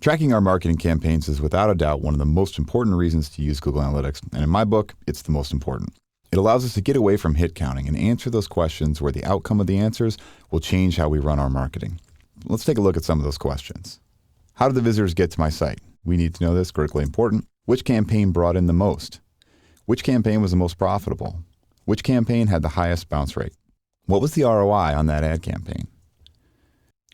Tracking our marketing campaigns is without a doubt one of the most important reasons to use Google Analytics, and in my book, it's the most important. It allows us to get away from hit counting and answer those questions where the outcome of the answers will change how we run our marketing. Let's take a look at some of those questions. How did the visitors get to my site? We need to know this, critically important. Which campaign brought in the most? Which campaign was the most profitable? Which campaign had the highest bounce rate? What was the ROI on that ad campaign?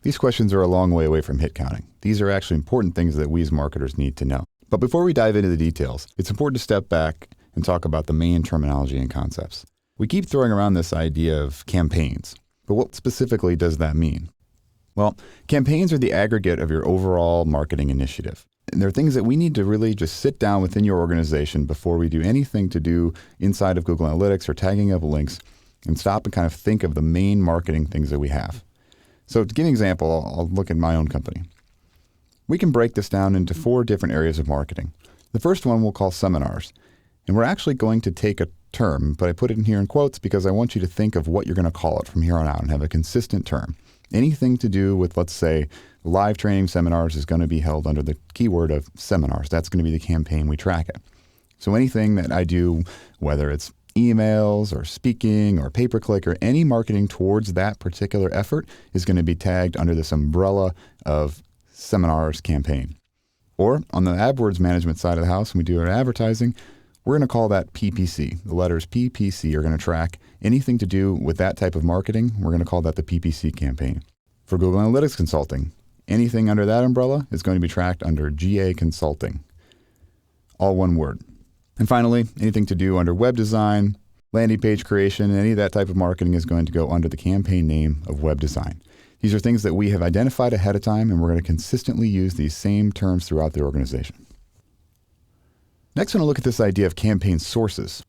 These questions are a long way away from hit counting. These are actually important things that we as marketers need to know. But before we dive into the details, it's important to step back and talk about the main terminology and concepts. We keep throwing around this idea of campaigns, but what specifically does that mean? Well, campaigns are the aggregate of your overall marketing initiative. And they're things that we need to really just sit down within your organization before we do anything to do inside of Google Analytics or tagging up links and stop and kind of think of the main marketing things that we have. So to give an example, I'll look at my own company. We can break this down into 4 different areas of marketing. The first one we'll call seminars. And we're actually going to take a term, but I put it in here in quotes because I want you to think of what you're going to call it from here on out and have a consistent term. Anything to do with, let's say, live training seminars is going to be held under the keyword of seminars. That's going to be the campaign we track it. So anything that I do, whether it's emails or speaking or pay-per-click or any marketing towards that particular effort is going to be tagged under this umbrella of seminars campaign. Or on the AdWords management side of the house, when we do our advertising, we're going to call that PPC. The letters PPC are going to track anything to do with that type of marketing. We're going to call that the PPC campaign. For Google Analytics Consulting, anything under that umbrella is going to be tracked under GA Consulting. All one word. And finally, anything to do under web design, landing page creation, any of that type of marketing is going to go under the campaign name of web design. These are things that we have identified ahead of time, and we're going to consistently use these same terms throughout the organization. Next, we're going to look at this idea of campaign sources.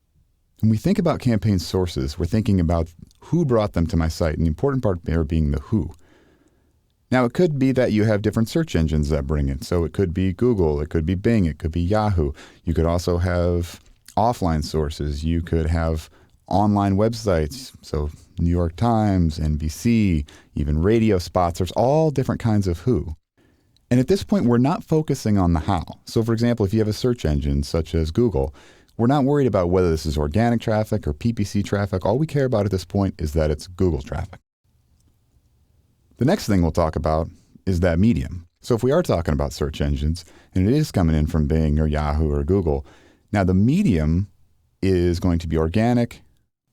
When we think about campaign sources, we're thinking about who brought them to my site, and the important part there being the who. Now, it could be that you have different search engines that bring it. So it could be Google, it could be Bing, it could be Yahoo. You could also have offline sources. You could have online websites, so New York Times, NBC, even radio spots. There's all different kinds of who. And at this point, we're not focusing on the how. So for example, if you have a search engine such as Google, we're not worried about whether this is organic traffic or PPC traffic. All we care about at this point is that it's Google traffic. The next thing we'll talk about is that medium. So if we are talking about search engines, and it is coming in from Bing or Yahoo or Google, now the medium is going to be organic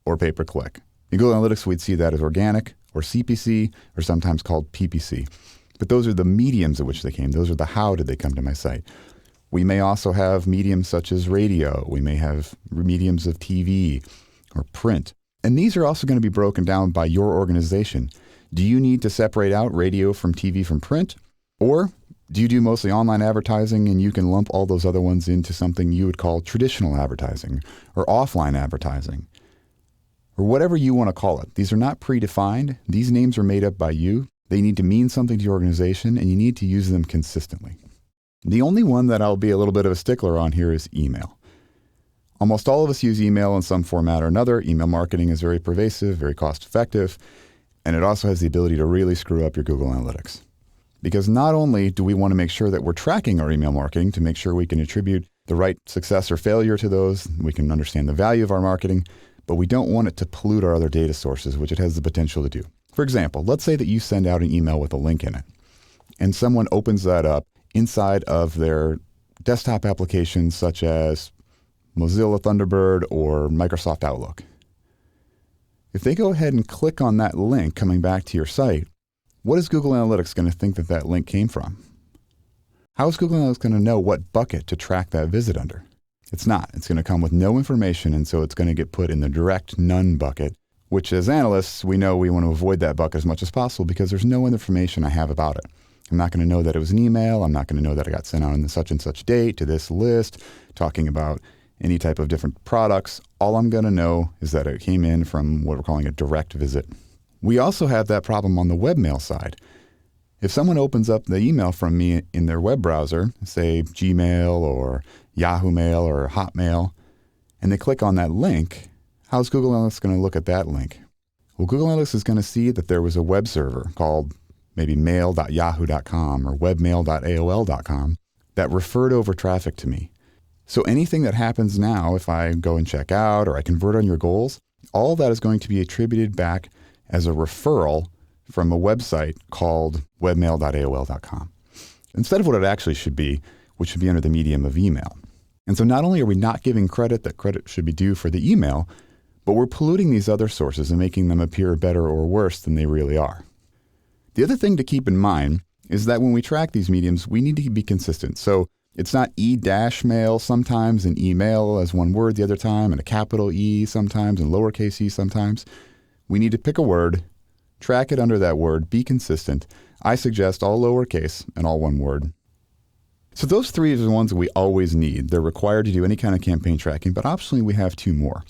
or pay-per-click. In Google Analytics, we'd see that as organic or CPC or sometimes called PPC. But those are the mediums at which they came. Those are the how did they come to my site. We may also have mediums such as radio. We may have mediums of TV or print. And these are also going to be broken down by your organization. Do you need to separate out radio from TV from print? Or do you do mostly online advertising and you can lump all those other ones into something you would call traditional advertising or offline advertising? Or whatever you want to call it. These are not predefined. These names are made up by you. They need to mean something to your organization, and you need to use them consistently. The only one that I'll be a little bit of a stickler on here is email. Almost all of us use email in some format or another. Email marketing is very pervasive, very cost-effective, and it also has the ability to really screw up your Google Analytics. Because not only do we want to make sure that we're tracking our email marketing to make sure we can attribute the right success or failure to those, we can understand the value of our marketing, but we don't want it to pollute our other data sources, which it has the potential to do. For example, let's say that you send out an email with a link in it, and someone opens that up inside of their desktop applications such as Mozilla Thunderbird or Microsoft Outlook. If they go ahead and click on that link coming back to your site, what is Google Analytics going to think that that link came from? How is Google Analytics going to know what bucket to track that visit under? It's not. It's going to come with no information, and so it's going to get put in the direct none bucket, which as analysts, we know we want to avoid that bucket as much as possible because there's no information I have about it. I'm not going to know that it was an email. I'm not going to know that it got sent out on such and such date to this list, talking about any type of different products. All I'm going to know is that it came in from what we're calling a direct visit. We also have that problem on the webmail side. If someone opens up the email from me in their web browser, say Gmail or Yahoo Mail or Hotmail, and they click on that link, how's Google Analytics going to look at that link? Well, Google Analytics is going to see that there was a web server called maybe mail.yahoo.com or webmail.aol.com, that referred over traffic to me. So anything that happens now, if I go and check out or I convert on your goals, all that is going to be attributed back as a referral from a website called webmail.aol.com, instead of what it actually should be, which should be under the medium of email. And so not only are we not giving credit that credit should be due for the email, but we're polluting these other sources and making them appear better or worse than they really are. The other thing to keep in mind is that when we track these mediums, we need to be consistent. So it's not e-mail sometimes and email as one word the other time and a capital E sometimes and lowercase e sometimes. We need to pick a word, track it under that word, be consistent. I suggest all lowercase and all one word. So those three are the ones that we always need. They're required to do any kind of campaign tracking, but optionally we have two more.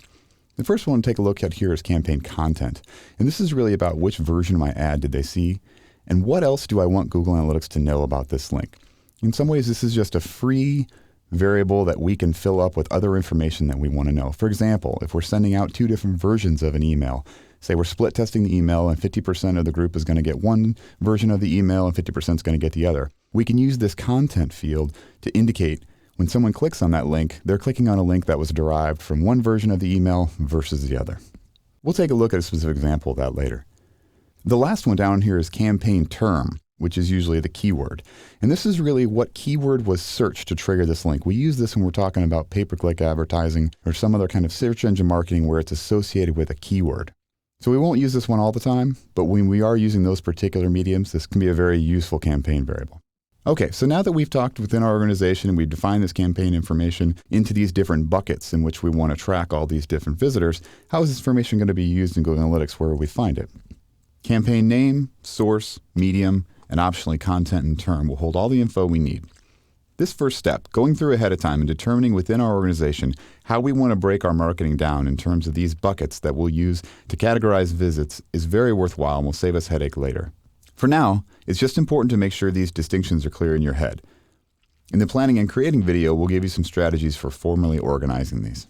The first one to take a look at here is campaign content. And this is really about which version of my ad did they see and what else do I want Google Analytics to know about this link. In some ways, this is just a free variable that we can fill up with other information that we want to know. For example, if we're sending out two different versions of an email, say we're split testing the email and 50% of the group is going to get one version of the email and 50% is going to get the other. We can use this content field to indicate when someone clicks on that link, they're clicking on a link that was derived from one version of the email versus the other. We'll take a look at a specific example of that later. The last one down here is campaign term, which is usually the keyword. And this is really what keyword was searched to trigger this link. We use this when we're talking about pay-per-click advertising or some other kind of search engine marketing where it's associated with a keyword. So we won't use this one all the time, but when we are using those particular mediums, this can be a very useful campaign variable. Okay, so now that we've talked within our organization and we've defined this campaign information into these different buckets in which we want to track all these different visitors, how is this information going to be used in Google Analytics where we find it? Campaign name, source, medium, and optionally content and term will hold all the info we need. This first step, going through ahead of time and determining within our organization how we want to break our marketing down in terms of these buckets that we'll use to categorize visits, is very worthwhile and will save us headache later. For now, it's just important to make sure these distinctions are clear in your head. In the planning and creating video, we'll give you some strategies for formally organizing these.